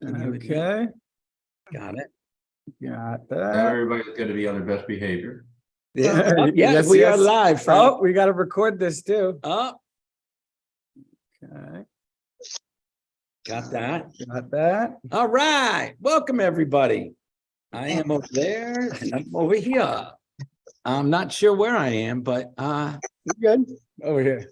Okay, Got it. got Now that. everybody's got to be on their best behavior. Yeah, Yes, yes, we are yes. live, Frank. Oh, we gotta record this too. Oh, Okay, got that. got that. All right. Welcome, everybody. I am over there and I'm over here. I'm not sure where I am, but You're good. Over here.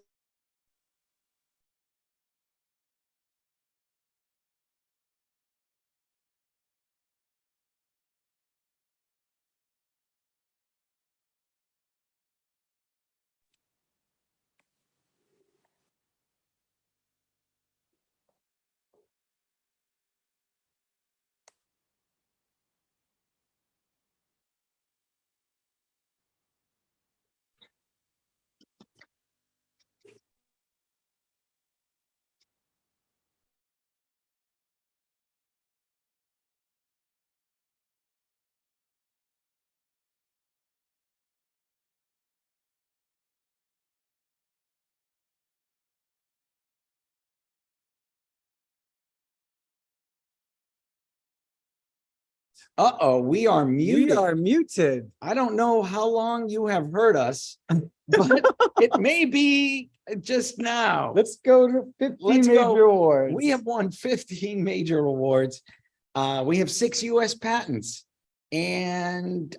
we are muted. We are muted. I don't know how long you have heard us, but it may be just now. Let's go to 15 Let's major go. awards. We have won 15 major awards. We have 6 US patents. And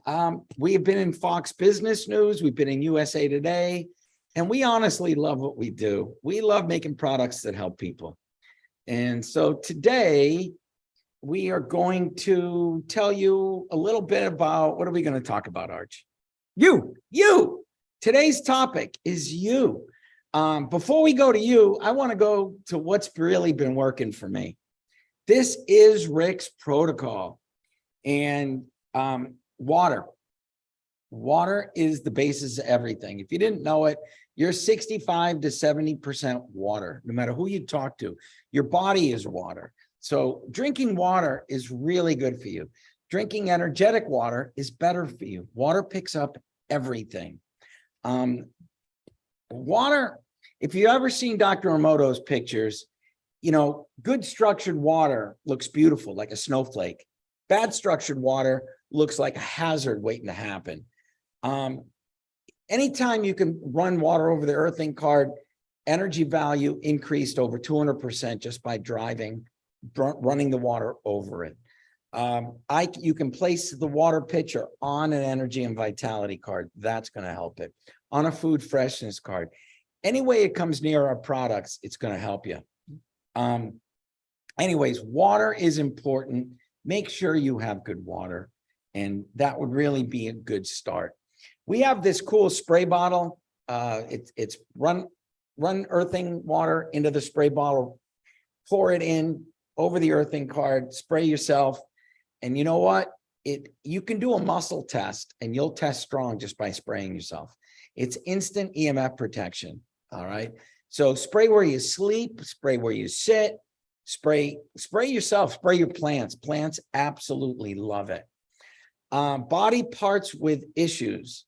we have been in Fox Business News. We've been in USA Today. And we honestly love what we do. We love making products that help people. And so today, we are going to tell you a little bit about, what are we going to talk about, Arch? You. Today's topic is you. Before we go to you, I want to go to what's really been working for me. This is Rick's protocol. And water. Water is the basis of everything. If you didn't know it, you're 65 to 70% water, no matter who you talk to. Your body is water. So drinking water is really good for you. Drinking energetic water is better for you. Water picks up everything. Water, if you've ever seen Dr. Emoto's pictures, you know, good structured water looks beautiful, like a snowflake. Bad structured water looks like a hazard waiting to happen. Anytime you can run water over the earthing card, energy value increased over 200% just by running the water over it. You can place the water pitcher on an energy and vitality card. That's going to help it. On a food freshness card. Any way it comes near our products, it's going to help you. Anyways, water is important. Make sure you have good water. And that would really be a good start. We have this cool spray bottle. It's run earthing water into the spray bottle, pour it in over the earthing card, spray yourself. And you know what? You can do a muscle test and you'll test strong just by spraying yourself. It's instant EMF protection. All right. So spray where you sleep, spray where you sit, spray yourself, spray your plants. Plants absolutely love it. Body parts with issues.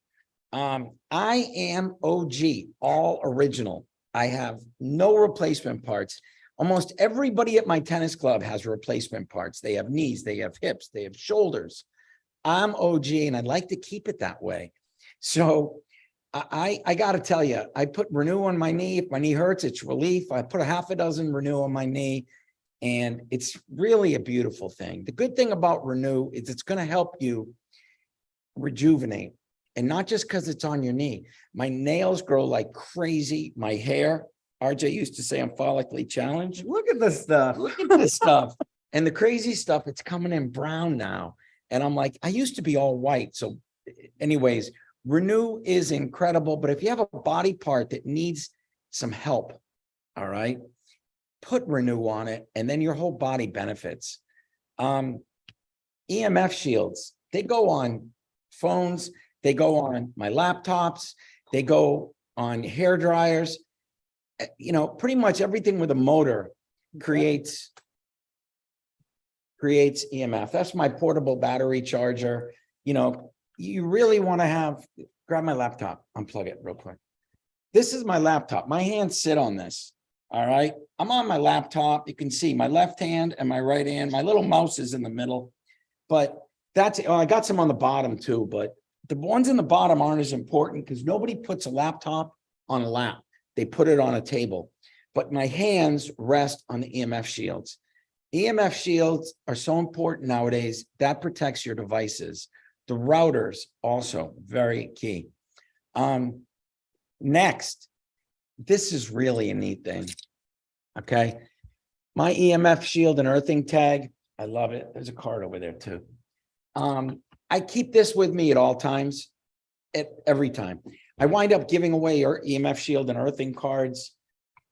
I am OG, all original. I have no replacement parts. Almost everybody at my tennis club has replacement parts. They have knees, they have hips, they have shoulders. I'm OG and I'd like to keep it that way. So I got to tell you, I put Renew on my knee. If my knee hurts, it's relief. I put a half a dozen Renew on my knee and it's really a beautiful thing. The good thing about Renew is it's going to help you rejuvenate. And not just because it's on your knee. My nails grow like crazy. My hair, RJ used to say I'm follically challenged. Look at this stuff. Look at this stuff. And the crazy stuff, it's coming in brown now. And I'm like, I used to be all white. So anyways, Renew is incredible. But if you have a body part that needs some help, all right, put Renew on it and then your whole body benefits. EMF shields, they go on phones. They go on my laptops. They go on hair dryers. You know, pretty much everything with a motor creates EMF. That's my portable battery charger. You know, you really want to grab my laptop, unplug it real quick. This is my laptop. My hands sit on this. All right, I'm on my laptop. You can see my left hand and my right hand. My little mouse is in the middle. But that's, oh, I got some on the bottom too, but the ones in the bottom aren't as important because nobody puts a laptop on a lap. They put it on a table. But my hands rest on the EMF shields. EMF shields are so important nowadays. That protects your devices. The routers also very key. Next, this is really a neat thing. Okay. My EMF shield and earthing tag. I love it. There's a card over there too. I keep this with me at all times, at every time. I wind up giving away your EMF shield and earthing cards.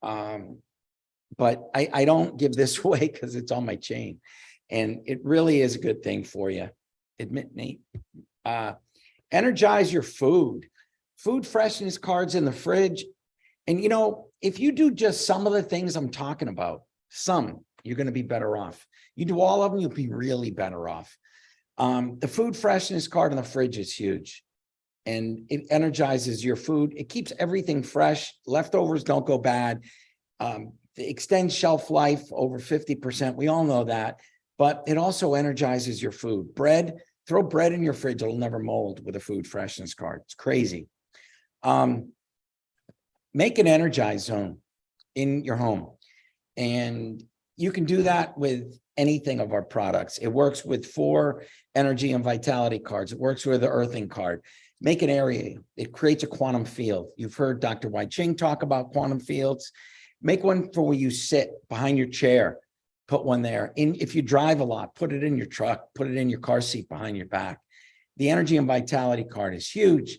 But I don't give this away because it's on my chain. And it really is a good thing for you. Admit, Nate. Energize your food. Food freshness cards in the fridge. And you know, if you do just some of the things I'm talking about, you're going to be better off. You do all of them, you'll be really better off. The food freshness card in the fridge is huge. And it energizes your food. It keeps everything fresh. Leftovers don't go bad. It extends shelf life over 50%. We all know that. But it also energizes your food. Bread, throw bread in your fridge. It'll never mold with a food freshness card. It's crazy. Make an energized zone in your home. And you can do that with anything of our products. It works with 4 energy and vitality cards. It works with the earthing card. Make an area. It creates a quantum field. You've heard Dr. Wai Ching talk about quantum fields. Make one for where you sit behind your chair. Put one there. If you drive a lot, put it in your truck, put it in your car seat behind your back. The energy and vitality card is huge.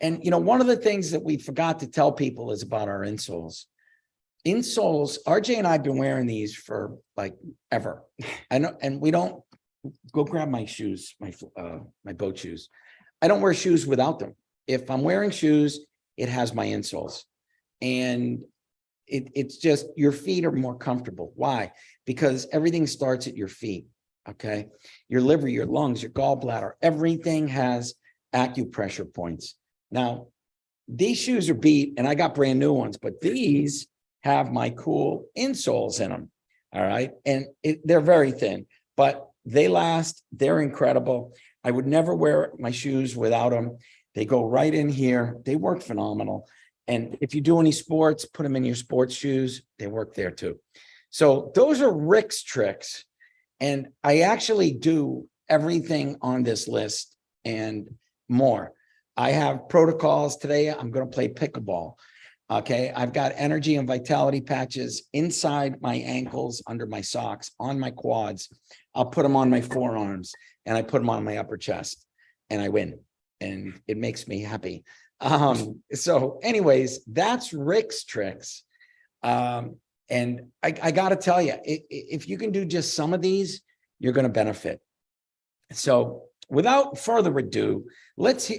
And, you know, one of the things that we forgot to tell people is about our insoles. Insoles, RJ and I have been wearing these for like ever. I know, and we don't go grab my shoes, my boat shoes. I don't wear shoes without them. If I'm wearing shoes, it has my insoles. And it's just your feet are more comfortable. Why? Because everything starts at your feet. Okay. Your liver, your lungs, your gallbladder, everything has acupressure points. Now, these shoes are beat and I got brand new ones, but these have my cool insoles in them. All right. And they're very thin, but they last. They're incredible. I would never wear my shoes without them. They go right in here. They work phenomenal. And if you do any sports, put them in your sports shoes. They work there too. So those are Rick's tricks. And I actually do everything on this list and more. I have protocols today. I'm going to play pickleball. Okay. I've got energy and vitality patches inside my ankles, under my socks, on my quads. I'll put them on my forearms and I put them on my upper chest and I win. And it makes me happy. So anyways, that's Rick's tricks. And I got to tell you, if you can do just some of these, you're going to benefit. So without further ado, let's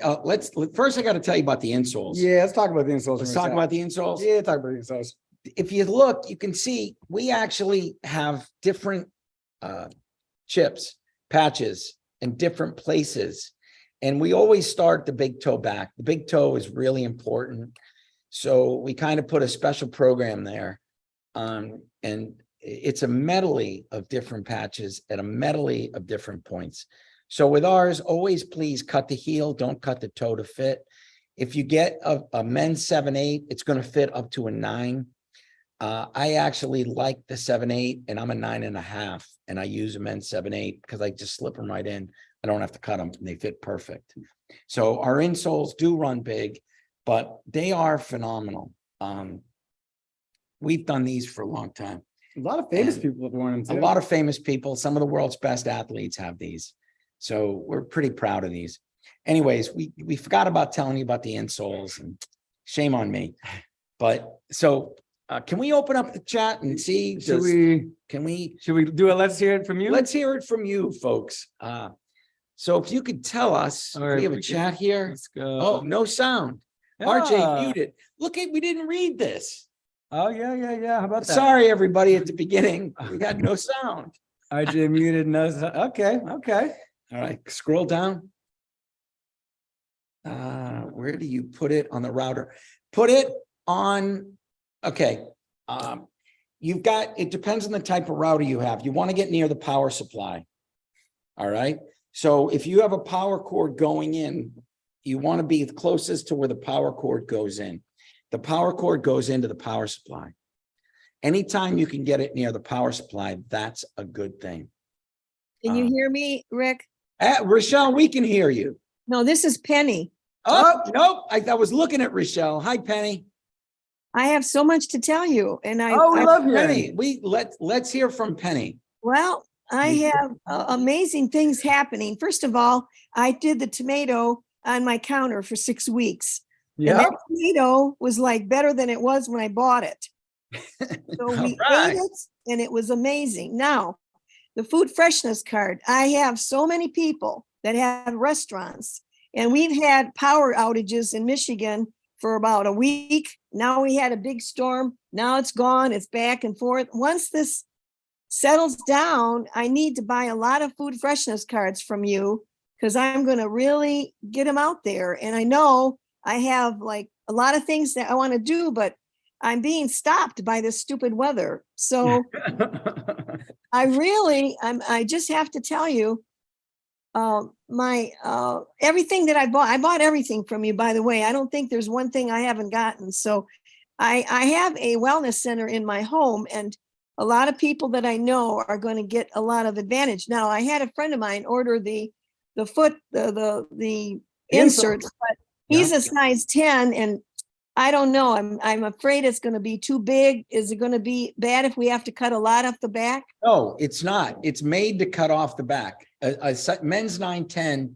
first I got to tell you about the insoles. Yeah, let's talk about the insoles. Let's talk about the insoles. Yeah, talk about the insoles. If you look, you can see we actually have different chips, patches in different places. And we always start the big toe back. The big toe is really important. So we kind of put a special program there. And it's a medley of different patches at a medley of different points. So with ours, always please cut the heel, don't cut the toe to fit. If you get a men's 7/8, it's going to fit up to a 9. I actually like the 7/8 and I'm a 9.5 and I use a men's 7/8 because I just slip them right in. I don't have to cut them and they fit perfect. So our insoles do run big, but they are phenomenal. We've done these for a long time. A lot of famous And people have worn them too. A lot of famous people, some of the world's best athletes have these. So we're pretty proud of these. Anyways, we forgot about telling you about the insoles and shame on me. But so can we open up the chat and see? Should we do it? Let's hear it from you. Let's hear it from you, folks. So if you could tell us, All right, we have a we chat here. Let's go. Oh, no sound. Yeah. RJ muted. Look, we didn't read this. Oh, yeah. How about that? Sorry, everybody, at the beginning. We got no sound. RJ muted. No. Okay. All right, scroll down. Where do you put it on the router? Put it on, okay. You've got, it depends on the type of router you have. You want to get near the power supply. All right. So if you have a power cord going in, you want to be closest to where the power cord goes in. The power cord goes into the power supply. Anytime you can get it near the power supply, that's a good thing. Can you hear me, Rick? Rochelle, we can hear you. No, this is Penny. Oh, nope. I was looking at Rochelle. Hi, Penny. I have so much to tell you, and I love Penny, let's hear from Penny. well, I have amazing things happening. First of all, I did the tomato on my counter for 6 weeks. And Yeah. that tomato was like better than it was when I bought it. So we Alright. ate it and it was amazing. Now, the food freshness card, I have so many people that have restaurants, and we've had power outages in Michigan for about a week. Now we had a big storm. Now it's gone. It's back and forth. Once this settles down, I need to buy a lot of food freshness cards from you, because I'm going to really get them out there. And I know I have like a lot of things that I want to do, but I'm being stopped by this stupid weather. So I just have to tell you, everything that I bought everything from you, by the way. I don't think there's one thing I haven't gotten. So I have a wellness center in my home, and a lot of people that I know are going to get a lot of advantage. Now, I had a friend of mine order the inserts, but he's a size 10, and I don't know. I'm afraid it's going to be too big. Is it going to be bad if we have to cut a lot off the back? No, it's not. It's made to cut off the back. Men's 910.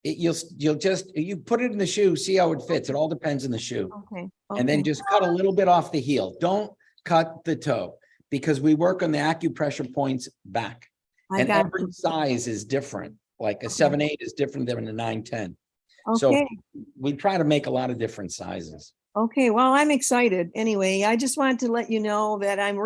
You put it in the shoe, see how it fits. It all depends on the shoe. Okay. And then just cut a little bit off the heel. Don't cut the toe, because we work on the acupressure points back. I And got every you. size is different. Like a 7/8 is different than a 910. So Okay. we try to make a lot of different sizes. Okay. Well, I'm excited. Anyway, I just wanted to let you know that I'm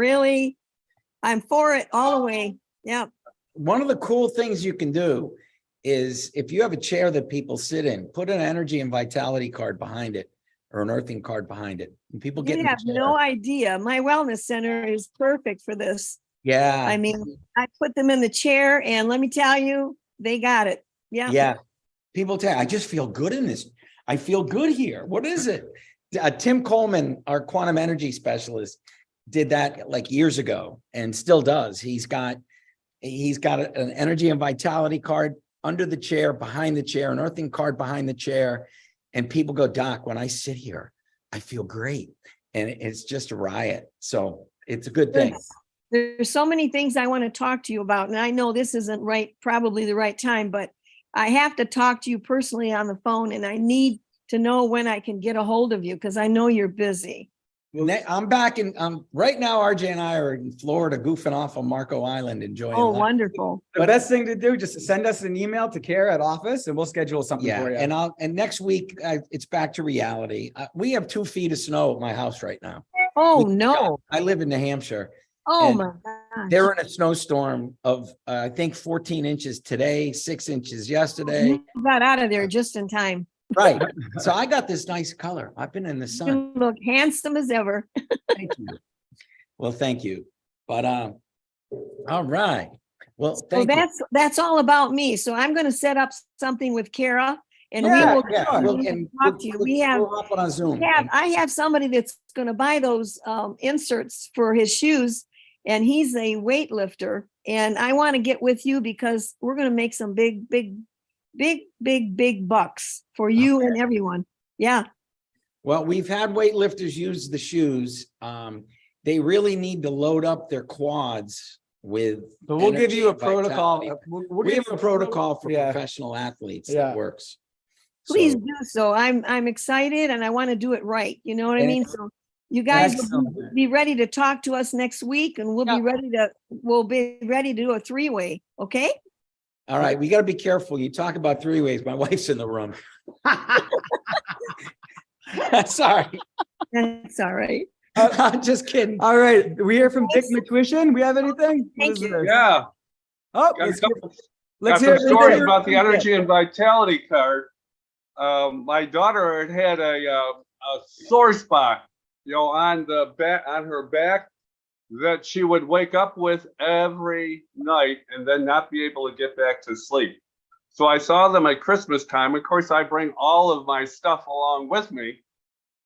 for it all the way. Yeah. One of the cool things you can do is, if you have a chair that people sit in, put an energy and vitality card behind it, or an earthing card behind it. And people get in You the have chair. no idea. My wellness center is perfect for this. Yeah. I mean, I put them in the chair, and let me tell you, they got it. Yeah. Yeah. People tell, I just feel good in this. I feel good here. What is it? Tim Coleman, our quantum energy specialist, did that like years ago and still does. He's got an energy and vitality card under the chair, behind the chair, an earthing card behind the chair. And people go, Doc, when I sit here, I feel great. And it's just a riot. So it's a good thing. There's so many things I want to talk to you about, and I know this isn't probably the right time, but I have to talk to you personally on the phone, and I need to know when I can get a hold of you, because I know you're busy. I'm back in, right now, RJ and I are in Florida goofing off on Marco Island, enjoying Oh, life. wonderful. The best thing to do, just send us an email to Kara at office, and we'll schedule something Yeah, for you. and next week, it's back to reality. We have 2 feet of snow at my house right now. Oh, no. I live in New Hampshire. Oh, and my gosh. They're in a snowstorm of, I think 14 inches today, 6 inches yesterday. You got out of there just in time. Right. So I got this nice color. I've been in the sun. You look handsome as ever. Thank you. Well, thank you. but all right. Well, So thank you. that's all about me. So I'm going to set up something with Kara, and we Yeah, will Yeah, we we'll- will and talk to you. we'll- We have we'll hop on Zoom. I have somebody that's going to buy those inserts for his shoes, and he's a weightlifter, and I want to get with you because we're going to make some big bucks for you and everyone. Yeah. Well, we've had weightlifters use the shoes. They really need to load up their quads with. But we'll give energy you a and protocol. vitality. We'll We give have you a protocol for Yeah. professional athletes Yeah. that works. Please So- do so. I'm excited, and I want to do it right. You know what I And- mean? So you guys will Excellent. be ready to talk to us next week, and we'll be ready to do a 3-way. Okay? All right, we got to be careful. You talk about 3-ways. My wife's in the room. Sorry, That's all right. I'm just kidding. All right, we hear from Dick McTuition. We have anything? What Thank is you. this? Yeah, Oh, got a let's couple, let's got hear some stories it. about the energy and vitality card. My daughter had a sore spot on the back, on her back, that she would wake up with every night and then not be able to get back to sleep. So I saw them at Christmas time. Of course, I bring all of my stuff along with me.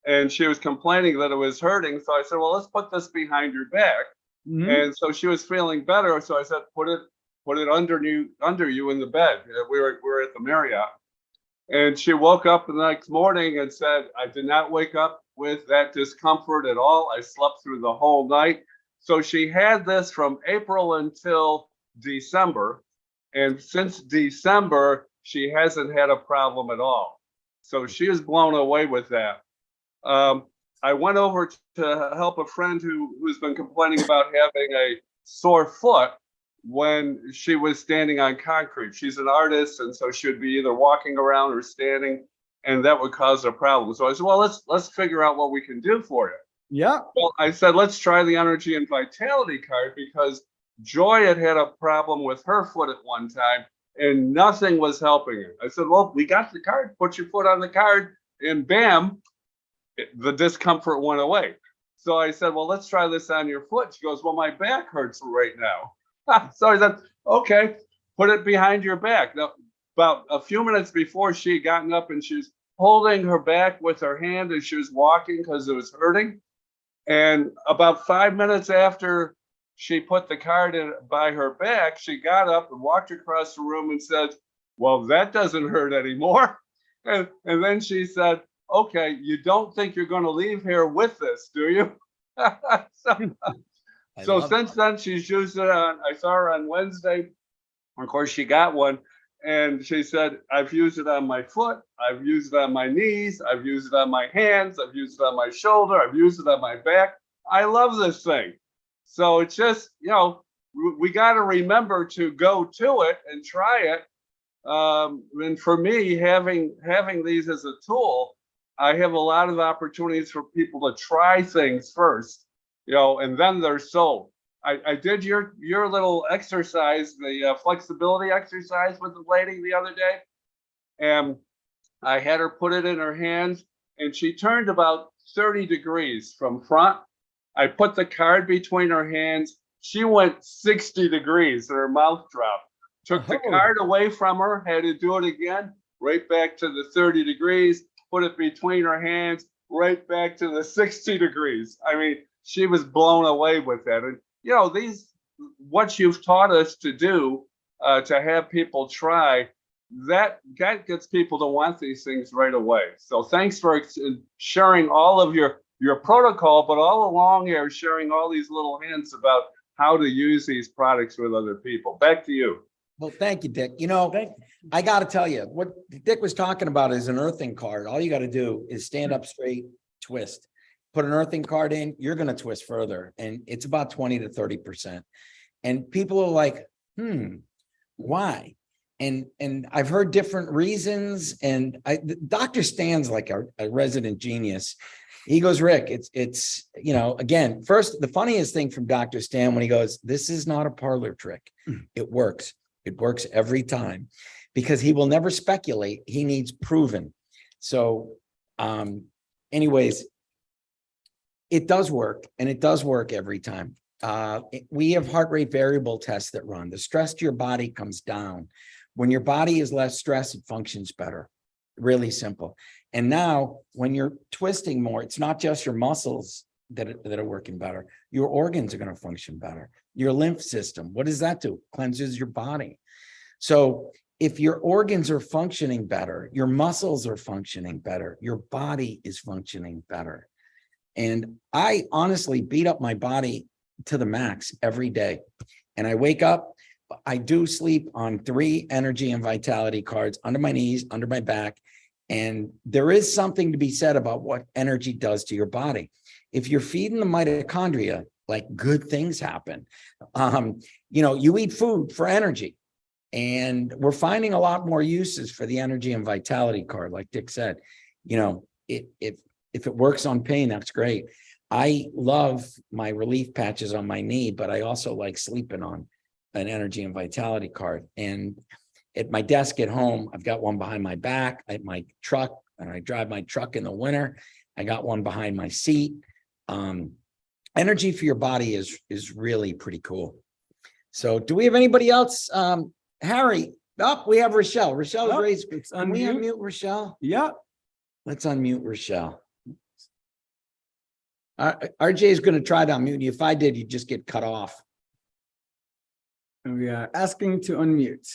And she was complaining that it was hurting. So I said, well, let's put this behind your back. Mhm. And so she was feeling better. So I said, put it under you in the bed. We were at the Marriott. And she woke up the next morning and said, I did not wake up with that discomfort at all. I slept through the whole night. So she had this from April until December. And since December, she hasn't had a problem at all. So she is blown away with that. I went over to help a friend who's been complaining about having a sore foot when she was standing on concrete. She's an artist, and so she would be either walking around or standing, and that would cause a problem. So I said, well, let's figure out what we can do for you. Yeah. Well, I said, let's try the Energy and Vitality card, because Joy had had a problem with her foot at one time, and nothing was helping her. I said, well, we got the card. Put your foot on the card, and bam, the discomfort went away. So I said, well, let's try this on your foot. She goes, well, my back hurts right now. So I said, okay, put it behind your back. Now, about a few minutes before, she had gotten up and she was holding her back with her hand as she was walking because it was hurting. And about 5 minutes after she put the card in by her back, she got up and walked across the room and said, well, that doesn't hurt anymore. And then she said, okay, you don't think you're going to leave here with this, do you? So since then, she's used it on, I saw her on Wednesday. Of course, she got one. And she said, I've used it on my foot. I've used it on my knees. I've used it on my hands. I've used it on my shoulder. I've used it on my back. I love this thing. So it's just, we got to remember to go to it and try it. And for me, having these as a tool, I have a lot of opportunities for people to try things first, and then they're sold. I did your little exercise, the flexibility exercise with the lady the other day, and I had her put it in her hands, and she turned about 30 degrees from front. I put the card between her hands. She went 60 degrees and her mouth dropped. Took the card away from her, had to do it again, right back to the 30 degrees, put it between her hands, right back to the 60 degrees. I mean, she was blown away with that. And, what you've taught us to do, to have people try, that gets people to want these things right away. So thanks for sharing all of your protocol, but all along here, sharing all these little hints about how to use these products with other people. Back to you. Well, thank you, Dick. I got to tell you, what Dick was talking about is an earthing card. All you got to do is stand up straight, twist, put an earthing card in, you're going to twist further. And it's about 20 to 30%. And people are like, why? And I've heard different reasons. And Dr. Stan's like a resident genius. He goes, Rick, it's again, first, the funniest thing from Dr. Stan when he goes, this is not a parlor trick. It works. It works every time because he will never speculate. He needs proven. So anyways, it does work, and it does work every time. We have heart rate variable tests that run. The stress to your body comes down. When your body is less stressed, it functions better. Really simple. And now when you're twisting more, it's not just your muscles that are working better. Your organs are going to function better. Your lymph system, what does that do? Cleanses your body. So if your organs are functioning better, your muscles are functioning better, your body is functioning better. And I honestly beat up my body to the max every day. And I wake up, I do sleep on 3 energy and vitality cards under my knees, under my back. And there is something to be said about what energy does to your body. If you're feeding the mitochondria, like good things happen. You eat food for energy. And we're finding a lot more uses for the energy and vitality card. Like Dick said, if it works on pain, that's great. I love my relief patches on my knee, but I also like sleeping on an energy and vitality card. And at my desk at home, I've got one behind my back at my truck, and I drive my truck in the winter. I got one behind my seat. Energy for your body is really pretty cool. So do we have anybody else? Harry, we have Rochelle. Rochelle's Oh, raised. it's Can we unmute. unmute Rochelle? Yep. Let's unmute Rochelle. RJ is going to try to unmute you. If I did, you'd just get cut off. And we are asking to unmute.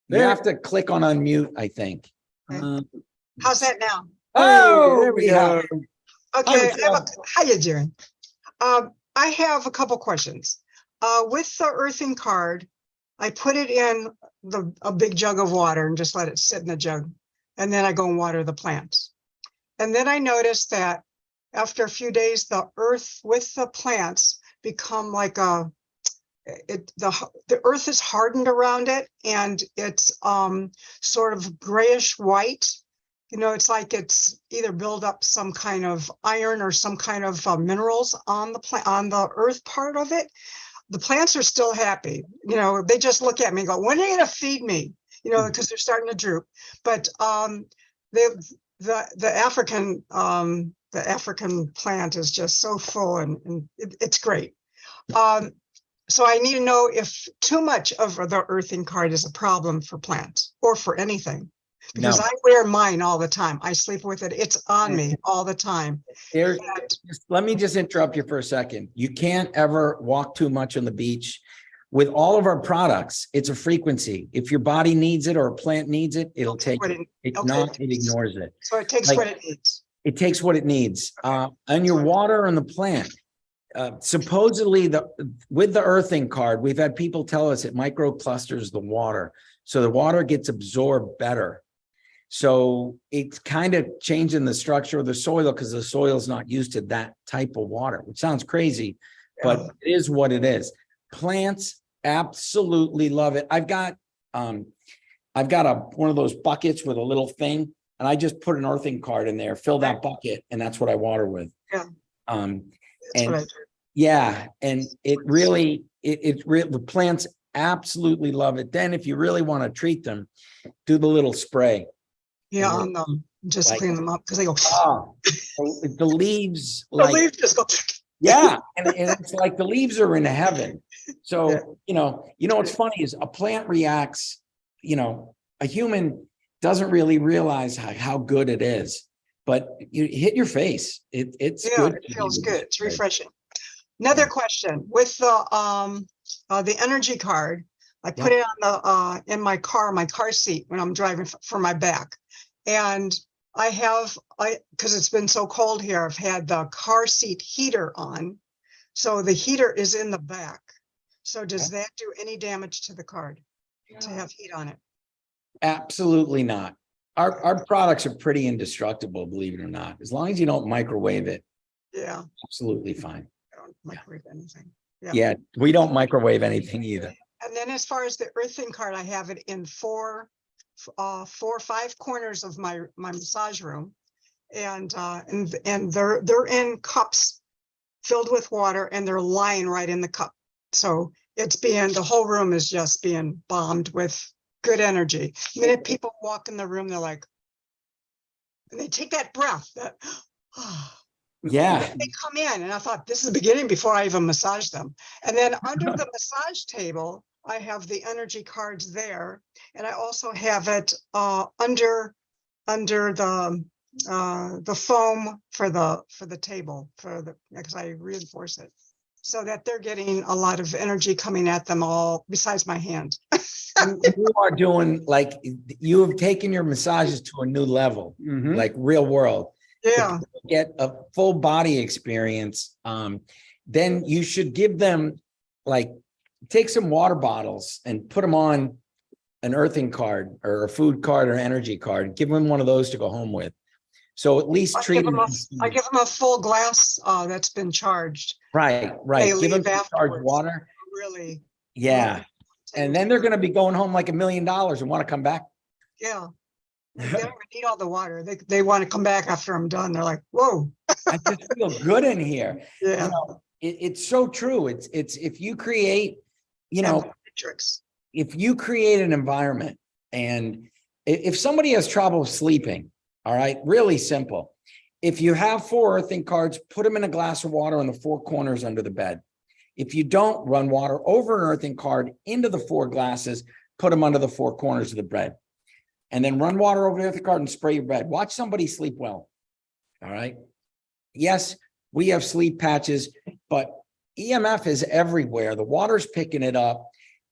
You There. have to click on unmute, I think. How's that now? Oh, there we we have- go. Okay, Michelle. how you doing? I have a couple questions. With the earthing card, I put it in a big jug of water and just let it sit in the jug. And then I go and water the plants. And then I noticed that after a few days, the earth with the plants become like the earth is hardened around it, and it's sort of grayish white. You know, it's like it's either build up some kind of iron or some kind of minerals on the plant, on the earth part of it. The plants are still happy. You know, they just look at me and go, when are they going to feed me? You know, because they're starting to droop. But the African plant is just so full, and it's great. So I need to know if too much of the earthing card is a problem for plants or for anything. Because No. I wear mine all the time. I sleep with it. It's on me all the time. There, And let me just interrupt you for a second. You can't ever walk too much on the beach. With all of our products, it's a frequency. If your body needs it or a plant needs it, it'll take what it. it- If okay. not, it ignores it. so it takes Like- what it needs. It takes what it needs. And your water on the plant. Supposedly with the earthing card, we've had people tell us it microclusters the water. So the water gets absorbed better. So it's kind of changing the structure of the soil because the soil is not used to that type of water, which sounds crazy, but it is what it is. Plants absolutely love it. I've got one of those buckets with a little thing, and I just put an earthing card in there, fill that bucket, and that's what I water with. Yeah. Um, That's and what I do. yeah, and it really, the plants absolutely love it. Then if you really want to treat them, do the little spray. Yeah, know, on them, just like- clean them up because they go. Oh, the leaves, The like, leaves just go. yeah, and it's like the leaves are in heaven. So, you know, what's funny is a plant reacts, a human doesn't really realize how good it is, but you hit your face. It's Yeah, good. it feels good. It's Right. refreshing. Another question with the energy card. I put it on in my car seat when I'm driving for my back. And because it's been so cold here, I've had the car seat heater on. So the heater is in the back. So does that do any damage to the card to have heat on it? Absolutely not. Our products are pretty indestructible, believe it or not. As long as you don't microwave it, Yeah, absolutely fine. I don't microwave anything. Yeah, we don't microwave anything either. And then as far as the earthing card, I have it in four or five corners of my massage room. And they're in cups filled with water, and they're lying right in the cup. So the whole room is just being bombed with good energy. The minute people walk in the room, they're like, and they take that breath that, Yeah, they come in, and I thought this is the beginning before I even massage them. And then under the massage table, I have the energy cards there, and I also have it under the foam for the table because I reinforce it so that they're getting a lot of energy coming at them all besides my hand. you are doing, like, you have taken your massages to a new level, Mhm. like real world. Yeah, Get a full body experience. Then you should give them, like, take some water bottles and put them on an earthing card or a food card or energy card. Give them one of those to go home with. So at least I treat give them. them a full glass that's been charged. Right. They Give them leave charged afterwards. water. Really. Yeah. And then they're going to be going home like $1 million and want to come back. Yeah. They don't even need all the water. They want to come back after I'm done. They're like, whoa. I just feel good in here. Yeah. You know, it's so true. It's if you create, Tricks. if you create an environment, and if somebody has trouble sleeping, all right, really simple. If you have 4 earthing cards, put them in a glass of water on the 4 corners under the bed. If you don't, run water over an earthing card into the 4 glasses, put them under the 4 corners of the bed. And then run water over the earthing card and spray your bed. Watch somebody sleep well. All right. Yes, we have sleep patches, but EMF is everywhere. The water's picking it up.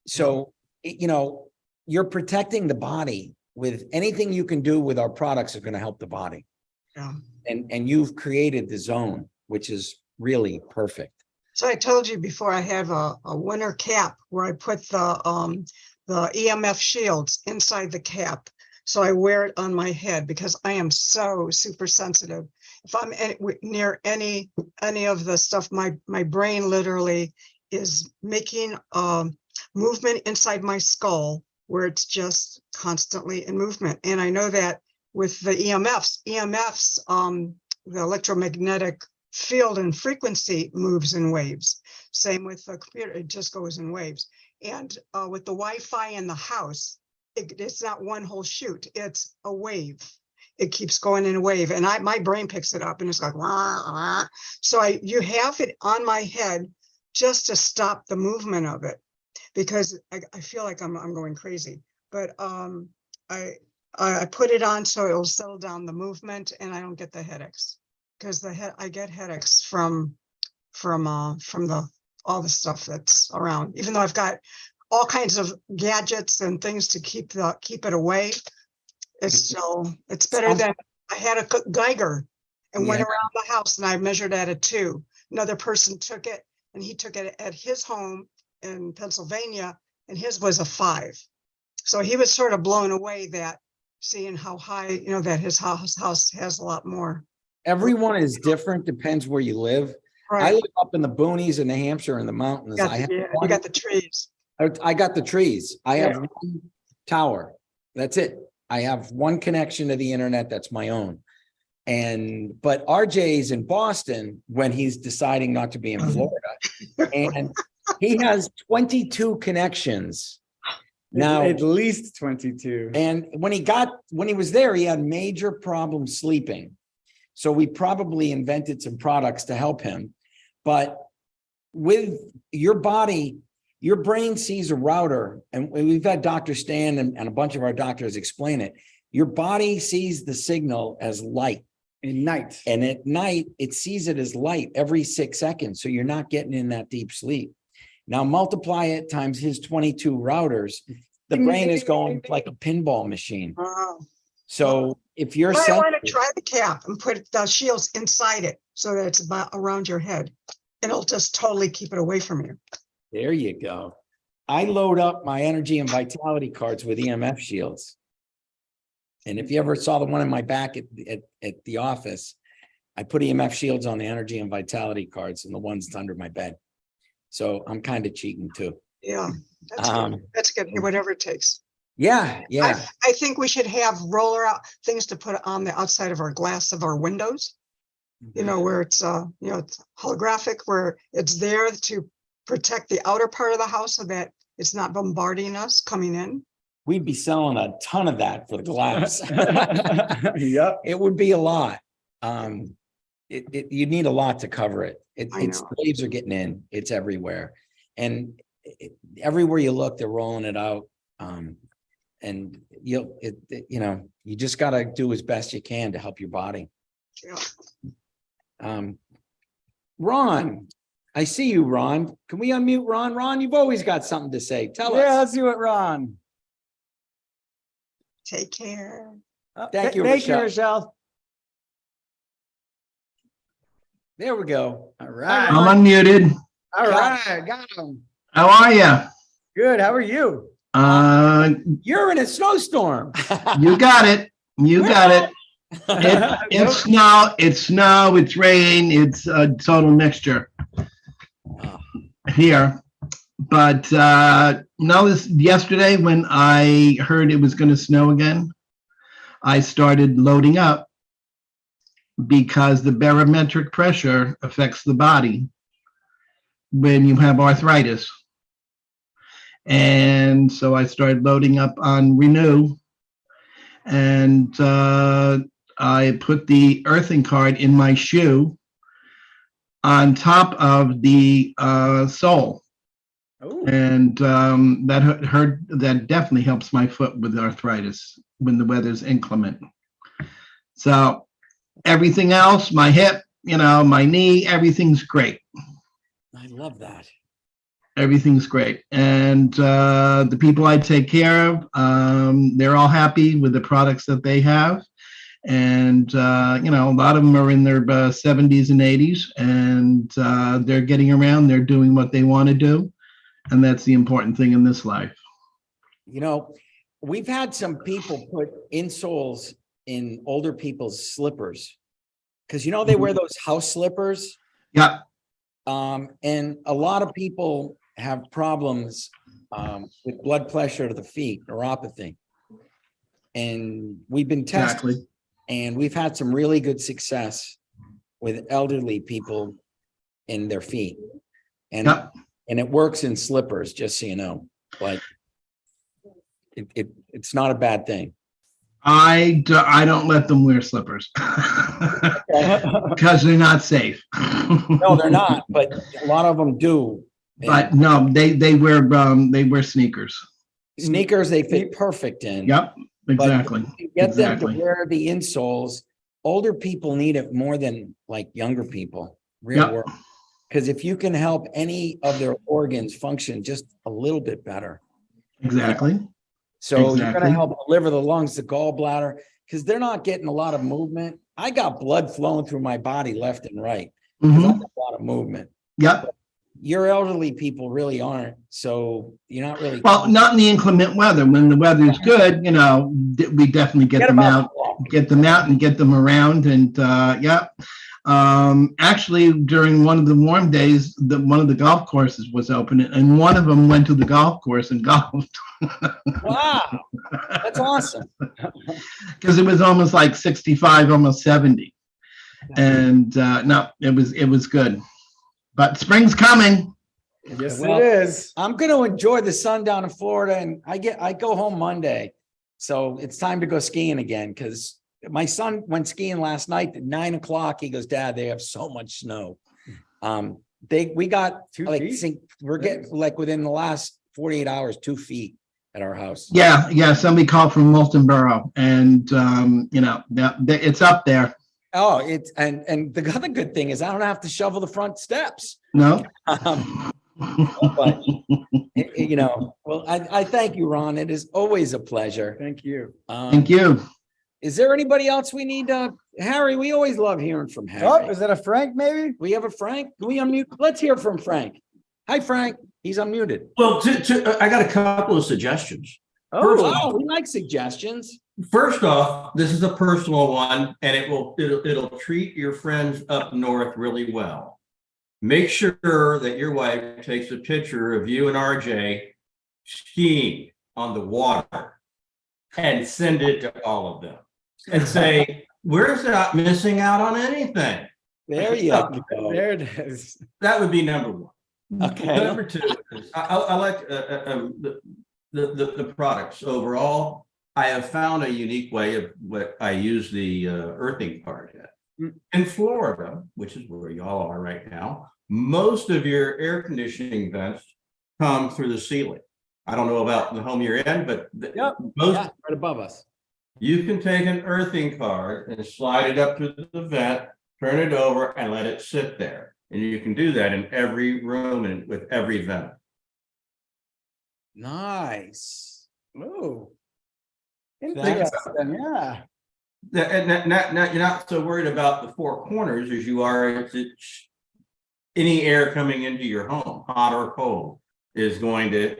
So, you know, you're protecting the body with anything you can do with our products are going to help the body. Yeah. And you've created the zone, which is really perfect. So I told you before, I have a winter cap where I put the EMF shields inside the cap. So I wear it on my head because I am so super sensitive. If I'm near any of the stuff, my brain literally is making movement inside my skull where it's just constantly in movement. And I know that with the EMFs, the electromagnetic field and frequency moves in waves. Same with the computer, it just goes in waves. And with the Wi-Fi in the house, it's not one whole shoot, it's a wave. It keeps going in a wave, and my brain picks it up and it's like, wah, wah. So you have it on my head just to stop the movement of it, because I feel like I'm going crazy. But I put it on so it'll settle down the movement and I don't get the headaches, because I get headaches from all the stuff that's around. Even though I've got all kinds of gadgets and things to keep it away, it's better than I had a Geiger and went around the house and I measured at a 2. Another person took it and he took it at his home in Pennsylvania and his was a 5. So he was sort of blown away that seeing how high, that his house has a lot more. Everyone is different, depends where you live. I Right. live up in the boonies in New Hampshire in the mountains. You got the trees. I got the trees. I have Yeah. one tower. That's it. I have one connection to the internet that's my own. But RJ's in Boston when he's deciding not to be in Florida. And he has 22 connections. Now, At least 22. and when he was there, he had major problems sleeping. So we probably invented some products to help him. But with your body, your brain sees a router, and we've had Dr. Stan and a bunch of our doctors explain it. Your body sees the signal as light. At night. And at night, it sees it as light every 6 seconds. So you're not getting in that deep sleep. Now multiply it times his 22 routers. The brain is going like a pinball machine. Wow. So if you're But I want to sensitive, try the cap and put the shields inside it so that it's about around your head. And it'll just totally keep it away from you. there you go. I load up my energy and vitality cards with EMF shields. And if you ever saw the one in my back at the office, I put EMF shields on the energy and vitality cards and the ones that's under my bed. So I'm kind of cheating too. Yeah, that's good. That's good. Whatever it takes. Yeah. I think we should have roller out things to put on the outside of our glass of our windows. Where it's it's holographic, where it's there to protect the outer part of the house so that it's not bombarding us coming in. We'd be selling a ton of that for the glass. Yep. It would be a lot. You need a lot to cover it. I It's know. waves are getting in. It's everywhere, and everywhere you look, they're rolling it out. And you just got to do as best you can to help your body. Yeah. Ron, I see you, Ron. Can we unmute Ron? Ron, you've always got something to say. Tell Yeah, us. let's do it, Ron. Take care. Thank you, Thank you, Rochelle. Rochelle. There we go. All right. I'm unmuted. All right. Got him. How are you? Good. How are you? You're in a snowstorm. You got it. You got it. It's snow, it's rain, it's a total mixture here. But yesterday when I heard it was going to snow again, I started loading up because the barometric pressure affects the body when you have arthritis. And so I started loading up on Renew, and I put the earthing card in my shoe on top of the sole. Oh, And that definitely helps my foot with arthritis when the weather's inclement. So everything else, my hip, my knee, everything's great. I love that. Everything's great. And the people I take care of, they're all happy with the products that they have. And, a lot of them are in their 70s and 80s, and they're getting around, they're doing what they want to do. And that's the important thing in this life. We've had some people put insoles in older people's slippers. Because they wear those house slippers. Yeah, And a lot of people have problems with blood pressure to the feet, neuropathy. And we've been testing, exactly. and we've had some really good success with elderly people in their feet. And Yep. and it works in slippers, just so you know. Like it's not a bad thing. I don't let them wear slippers because they're not safe. No, they're not, but a lot of them do. And But no, they wear sneakers. sneakers, they fit perfect in. Yep, exactly. But you get them Exactly. to wear the insoles. Older people need it more than like younger people. Real Yep. work. Because if you can help any of their organs function just a little bit better, Exactly. so you're Exactly. going to help the liver, the lungs, the gallbladder, because they're not getting a lot of movement. I got blood flowing through my body left and right because I Mhm. got a lot of movement. Yep. Your elderly people really aren't, so you're not really. Well, not in the inclement weather. When the weather's good, we definitely get Forget them about out, walking. get them out and get them around. And yeah, actually, during one of the warm days, one of the golf courses was open, and one of them went to the golf course and golfed Wow, that's awesome. because it was almost like 65, almost 70. And no, it was good. But spring's coming. yes, Well, it is. I'm going to enjoy the sun down in Florida, and I go home Monday, so it's time to go skiing again. Because my son went skiing last night at 9:00. He goes, "Dad, they have so much snow." We got 2 like feet? we're getting like within the last 48 hours 2 feet at our house. Yeah. Somebody called from Molten Borough, and it's up there. Oh, it's and the other good thing is I don't have to shovel the front steps. No. But well, I thank you, Ron. It is always a pleasure. Thank you. Thank you. Is there anybody else we need? Harry, we always love hearing from Oh, Harry. is that a Frank maybe? We have a Frank. Can we unmute? Let's hear from Frank. Hi, Frank. He's unmuted. Well, I got a couple of suggestions. Oh, we like suggestions. First off, this is a personal one, and it'll treat your friends up north really well. Make sure that your wife takes a picture of you and RJ skiing on the water and send it to all of them and say, "We're not missing out on anything." There you go. There it is. That would be number one. Okay. Number two is I like the products overall. I have found a unique way of what I use the earthing card at. In Florida, which is where y'all are right now, most of your air conditioning vents come through the ceiling. I don't know about the home you're in, but most Yeah, right above us. you can take an earthing card and slide it up to the vent, turn it over, and let it sit there. And you can do that in every room and with every vent. Nice. Oh. That's- Interesting, yeah. And now you're not so worried about the four corners as you are any air coming into your home, hot or cold, is going to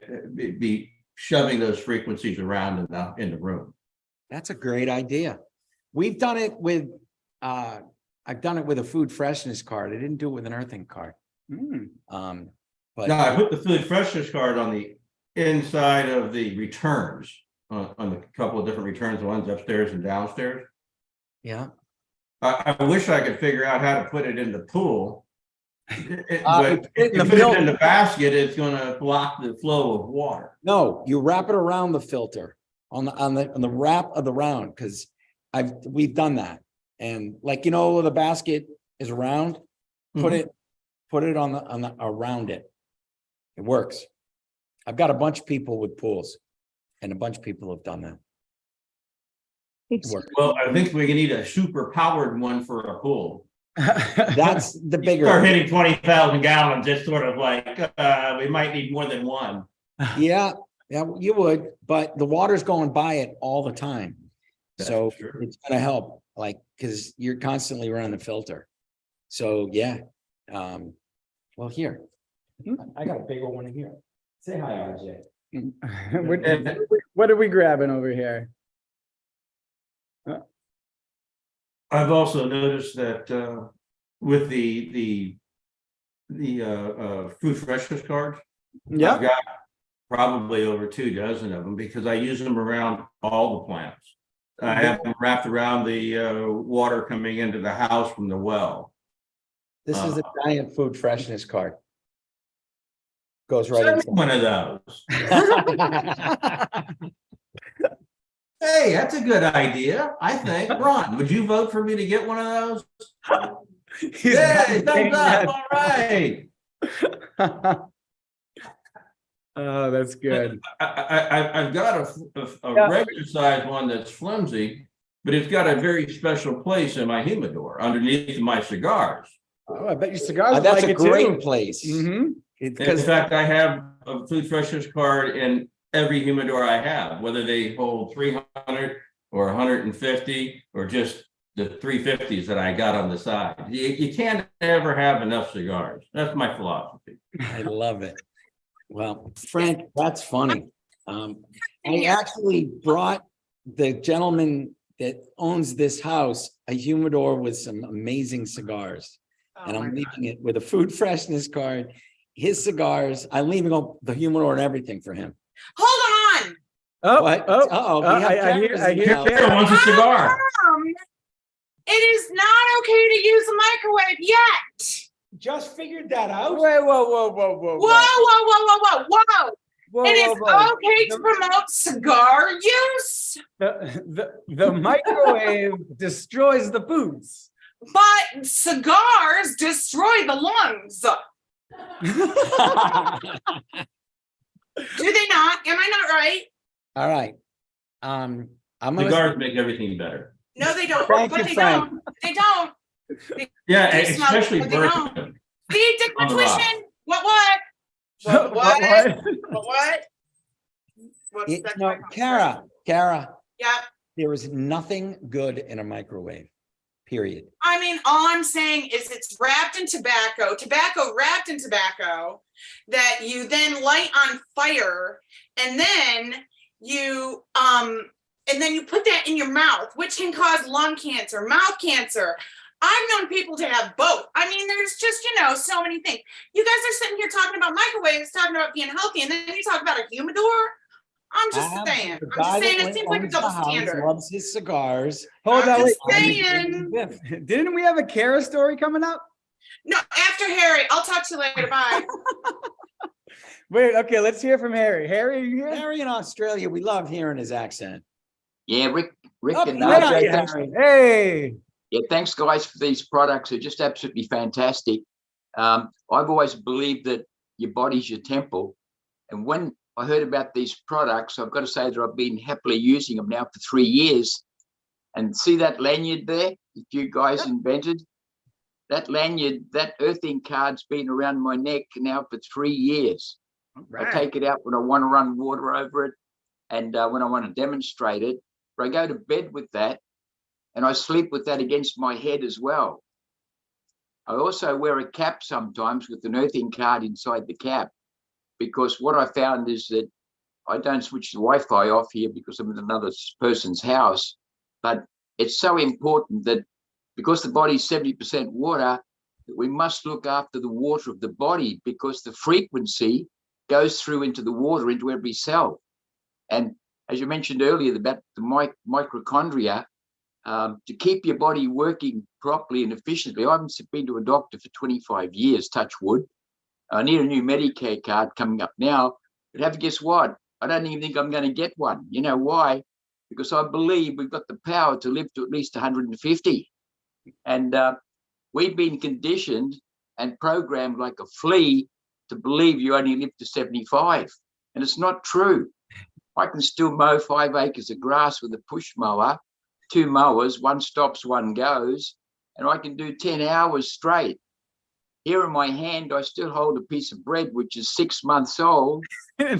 be shoving those frequencies around in the room. That's a great idea. We've done it with, I've done it with a food freshness card. I didn't do it with an earthing card. But Now, I put the food freshness card on the inside of the returns, on the couple of different returns, the ones upstairs and downstairs. yeah. I wish I could figure out how to put it in the pool. But we put it if in you the put it in filter. the basket, it's gonna block the flow of water. No, you wrap it around the filter on the wrap of the round, because we've done that. And like, the basket is round, put it on the around it. It works. I've got a bunch of people with pools and a bunch of people have done that. It works. Well, I think we need a super powered one for a pool. That's the Start bigger, hitting 20,000 gallons, it's sort of like, we might need more than one. yeah, you would, but the water's going by it all the time. That's So true. it's gonna help, like, because you're constantly running the filter. So, yeah. Well, here, I got a bigger one here. Say hi, RJ. What are we grabbing over here? I've also noticed that with the food freshness cards, I've Yeah, got probably over 24 of them because I use them around all the plants. I have them wrapped around the water coming into the house from the well. This is a giant food freshness card. Goes right Send me inside. one of those. Hey, that's a good idea, I think. Ron, would you vote for me to get one of those? Yay, thumbs up, all right. Oh, that's good. I've got a Yeah. regular size one that's flimsy, but it's got a very special place in my humidor underneath my cigars. Oh, I bet your cigars That's like a it too. great place. Mm-hmm. In Because fact, I have a food freshness card in every humidor I have, whether they hold 300 or 150 or just the 350s that I got on the side. You can't ever have enough cigars. That's my philosophy. I love it. Well, Frank, that's funny. I actually brought the gentleman that owns this house a humidor with some amazing cigars. And I'm leaving it with a food freshness card, his cigars. I'm leaving the humidor and everything for him. Hold on. Oh, What? oh, Uh-oh, we oh, have I hear, cameras I in the hear. house. Who wants a cigar? It is not okay to use a microwave yet. Just figured that out. Wait, whoa, whoa, whoa, whoa, Whoa, whoa, whoa, whoa, whoa, whoa. whoa, It is whoa, whoa. okay to promote cigar use, The microwave destroys the foods. but cigars destroy the lungs. Do they not? Am I not right? All right. I'm gonna. Cigars make everything better. No, they don't. Thank But you, they Frank. don't. They don't. Yeah, They smell especially good, but they don't. bourbon. See, Dick On the rock. Tuition. What? What? What's You that know, microwave? Kara, Yeah. there is nothing good in a microwave, period. I mean, all I'm saying is it's wrapped in tobacco wrapped in tobacco that you then light on fire, and then you put that in your mouth, which can cause lung cancer, mouth cancer. I've known people to have both. I mean, there's just, so many things. You guys are sitting here talking about microwaves, talking about being healthy, and then you talk about a humidor. I'm just saying. The I'm guy just saying that it seems like a owns the double house standard. Loves his cigars. Hold I'm on, just wait. saying. Didn't we have a Kara story coming up? No, after Harry. I'll talk to you later. Bye. Wait, okay, let's hear from Harry. Harry, are you here? Harry in Australia, we love hearing his accent. Yeah, Rick Up and and RJ, right, thanks, Harry. Hey. yeah, thanks guys for these products. They're just absolutely fantastic. I've always believed that your body's your temple. And when I heard about these products, I've got to say that I've been happily using them now for 3 years. And see that lanyard there that you guys invented? That lanyard, that earthing card's been around my neck now for 3 years. I take it out when I want to run water over it and when I want to demonstrate it. But I go to bed with that and I sleep with that against my head as well. I also wear a cap sometimes with an earthing card inside the cap, because what I found is that I don't switch the Wi-Fi off here because I'm in another person's house. But it's so important that because the body's 70% water, that we must look after the water of the body, because the frequency goes through into the water, into every cell. And as you mentioned earlier about the mitochondria, to keep your body working properly and efficiently. I haven't been to a doctor for 25 years, touch wood. I need a new Medicare card coming up now, but have to guess what? I don't even think I'm going to get one. You know why? Because I believe we've got the power to live to at least 150. And we've been conditioned and programmed like a flea to believe you only live to 75. And it's not true. I can still mow 5 acres of grass with a push mower, 2 mowers, one stops, one goes, and I can do 10 hours straight. Here in my hand, I still hold a piece of bread, which is 6 months old. No.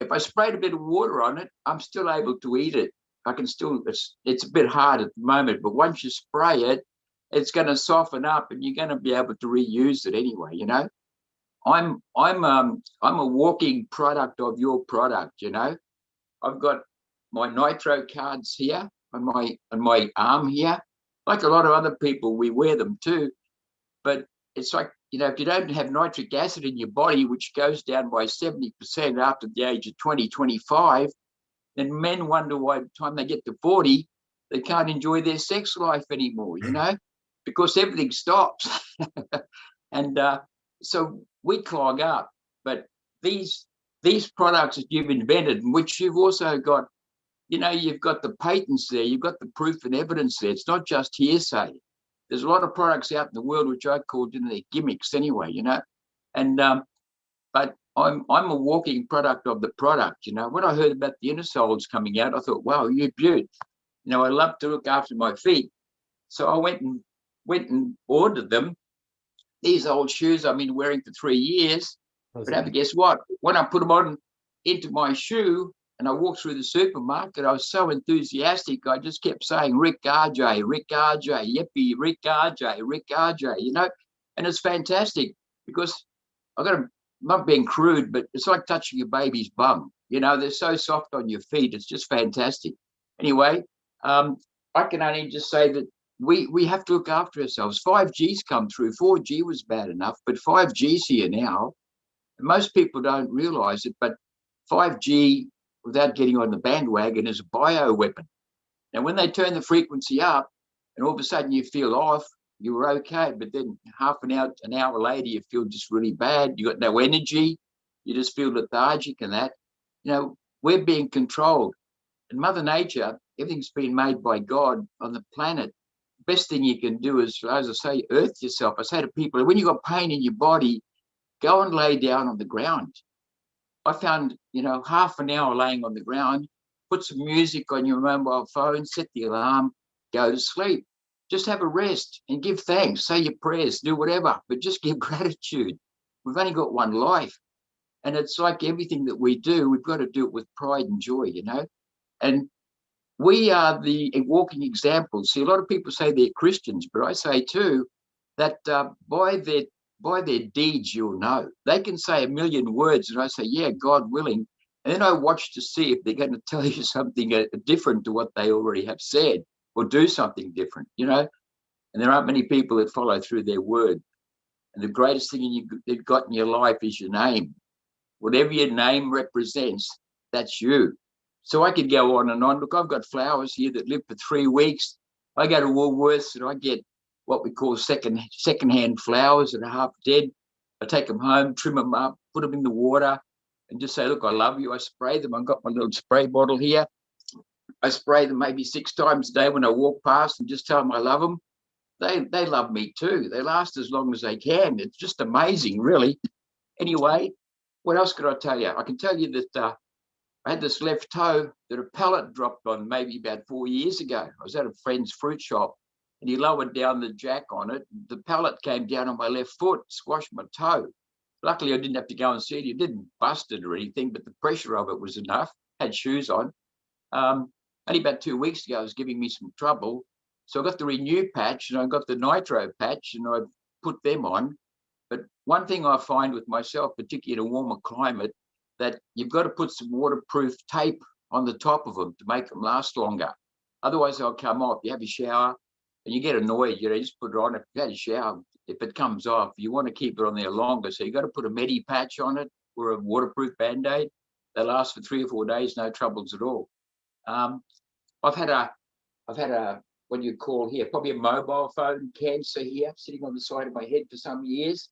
If I sprayed a bit of water on it, I'm still able to eat it. I can still, it's a bit hard at the moment, but once you spray it, it's going to soften up and you're going to be able to reuse it anyway, you know. I'm a walking product of your product, you know. I've got my nitro cards here on my arm here. Like a lot of other people, we wear them too. But it's like, you know, if you don't have nitric acid in your body, which goes down by 70% after the age of 20, 25, then men wonder why by the time they get to 40, they can't enjoy their sex life anymore, you know, because everything stops. And so we clog up. But these products that you've invented, which you've also got, you know, you've got the patents there, you've got the proof and evidence there. It's not just hearsay. There's a lot of products out in the world which I call, you know, they're gimmicks anyway, you know. And but I'm a walking product of the product, you know. When I heard about the inner soles coming out, I thought, wow, you're beaut. You know, I love to look after my feet. So I went and ordered them. These old shoes I've been wearing for 3 years. But guess what? When I put them on into my shoe and I walked through the supermarket, I was so enthusiastic. I just kept saying, Rick RJ, Rick RJ, yippee, Rick RJ, Rick RJ, you know. And it's fantastic because I'm not being crude, but it's like touching your baby's bum. You know, they're so soft on your feet. It's just fantastic. Anyway, I can only just say that we have to look after ourselves. 5G's come through. 4G was bad enough, but 5G's here now. And most people don't realize it, but 5G, without getting on the bandwagon, is a bioweapon. Now, when they turn the frequency up and all of a sudden you feel off, you were okay. But then half an hour later, you feel just really bad. You got no energy. You just feel lethargic and that. You know, we're being controlled. And Mother Nature, everything's been made by God on the planet. Best thing you can do is, as I say, earth yourself. I say to people, when you've got pain in your body, go and lay down on the ground. I found, you know, half an hour laying on the ground, put some music on your mobile phone, set the alarm, go to sleep. Just have a rest and give thanks, say your prayers, do whatever, but just give gratitude. We've only got one life. And it's like everything that we do, we've got to do it with pride and joy, you know. And we are the walking examples. See, a lot of people say they're Christians, but I say too that by their deeds, you'll know. They can say a million words, and I say, yeah, God willing. And then I watch to see if they're going to tell you something different to what they already have said, or do something different, you know. And there aren't many people that follow through their word. And the greatest thing you've got in your life is your name. Whatever your name represents, that's you. So I could go on and on. Look, I've got flowers here that live for 3 weeks. I go to Woolworths and I get what we call second-hand flowers that are half dead. I take them home, trim them up, put them in the water, and just say, look, I love you. I spray them. I've got my little spray bottle here. I spray them maybe 6 times a day when I walk past and just tell them I love them. They love me too. They last as long as they can. It's just amazing, really. Anyway, what else could I tell you? I can tell you that I had this left toe that a pallet dropped on maybe about 4 years ago. I was at a friend's fruit shop and he lowered down the jack on it. The pallet came down on my left foot, squashed my toe. Luckily, I didn't have to go and see it. It didn't bust it or anything, but the pressure of it was enough. Had shoes on. Only about 2 weeks ago, it was giving me some trouble. So I got the Renew patch and I got the Nitro patch and I put them on. But one thing I find with myself, particularly in a warmer climate, that you've got to put some waterproof tape on the top of them to make them last longer. Otherwise, they'll come off. You have a shower and you get annoyed, you know, just put it on. If you had a shower, if it comes off, you want to keep it on there longer. So you've got to put a Medi patch on it or a waterproof Band-Aid. They last for 3 or 4 days, no troubles at all. I've had a what do you call here, probably a mobile phone cancer here, sitting on the side of my head for some years.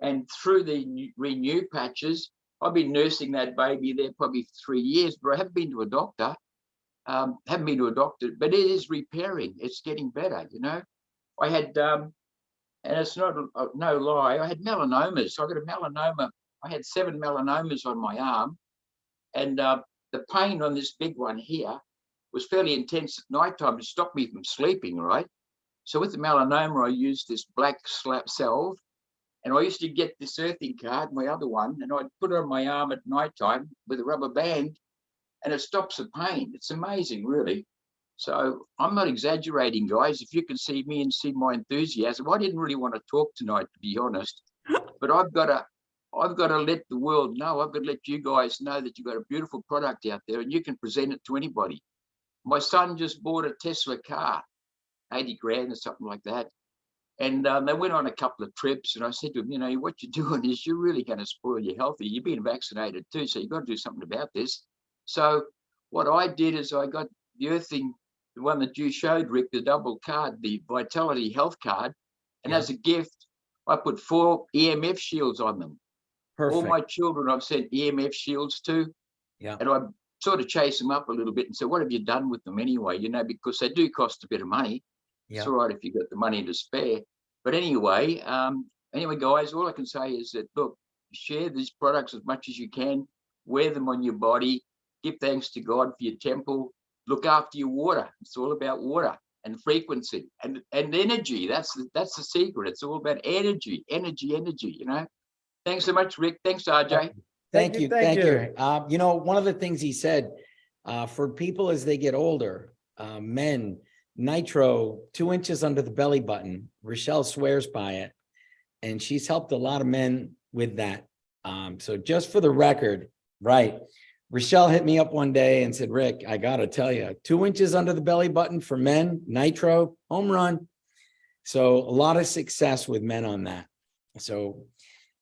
And through the Renew patches, I've been nursing that baby there probably 3 years, but I haven't been to a doctor. Haven't been to a doctor, but it is repairing. It's getting better, you know. I had, and it's not no lie, I had melanomas. So I got a melanoma. I had 7 melanomas on my arm, and the pain on this big one here was fairly intense at nighttime to stop me from sleeping, right? So with the melanoma, I used this black slap salve, and I used to get this earthing card, my other one, and I'd put it on my arm at nighttime with a rubber band, and it stops the pain. It's amazing, really. So I'm not exaggerating, guys. If you can see me and see my enthusiasm, I didn't really want to talk tonight, to be honest, but I've got to let the world know. I've got to let you guys know that you've got a beautiful product out there and you can present it to anybody. My son just bought a Tesla car, 80 grand or something like that. And they went on a couple of trips, and I said to him, you know, what you're doing is you're really going to spoil your health. You're being vaccinated too, so you've got to do something about this. So what I did is I got the earthing, the one that you showed, Rick, the double card, the Vitality Health card. And as a gift, I put 4 EMF shields on them. All my children I've sent EMF shields to. Yeah. And I sort of chase them up a little bit and say, what have you done with them anyway? You know, because they do cost a bit of money. Yeah. It's all right if you've got the money to spare. But anyway, guys, all I can say is that, look, share these products as much as you can, wear them on your body, give thanks to God for your temple, look after your water. It's all about water and frequency and energy. That's the secret. It's all about energy, you know. Thanks so much, Rick. Thanks, RJ. Thank you. Thank you. You know, one of the things he said, for people as they get older, men, nitro 2 inches under the belly button. Rochelle swears by it, and she's helped a lot of men with that. So just for the record, right? Rochelle hit me up one day and said, Rick, I got to tell you, 2 inches under the belly button for men, nitro, home run. So a lot of success with men on that. So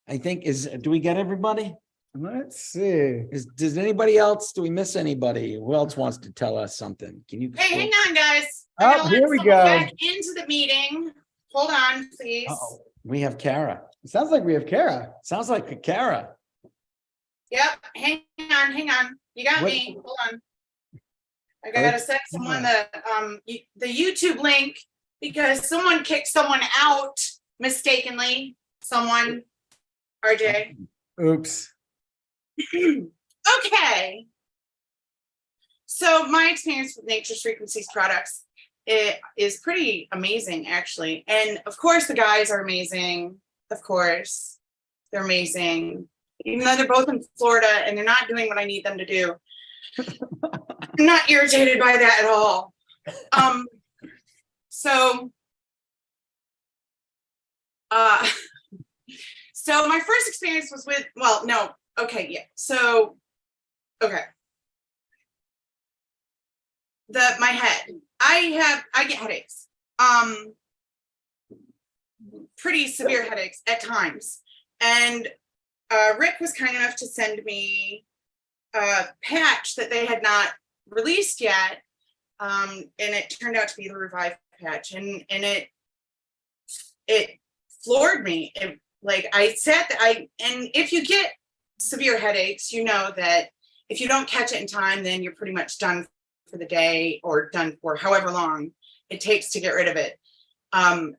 I think do we get everybody? Let's see. Does anybody else, do we miss anybody? Who else wants to tell us something? Can you? Hey, hang on, guys. Oh, I gotta let here we someone go. Back into the meeting. Hold on, please. Uh-oh. We have Kara. It sounds like we have Kara. Sounds like a Kara. Yep, hang on. You got What- me. Hold on. I gotta send someone the YouTube link because someone kicked someone out mistakenly. Someone, RJ. Oops. Okay. So my experience with Nature's Frequencies products, it is pretty amazing, actually. And of course, the guys are amazing. Of course, they're amazing. Even though they're both in Florida and they're not doing what I need them to do. I'm not irritated by that at all. So my first experience was with, well, no, okay, yeah. So, okay. My head, I get headaches, pretty severe headaches at times. And Rick was kind enough to send me a patch that they had not released yet. And it turned out to be the Revive patch, and it floored me. Like I said, and if you get severe headaches, you know that if you don't catch it in time, then you're pretty much done for the day or done for however long it takes to get rid of it.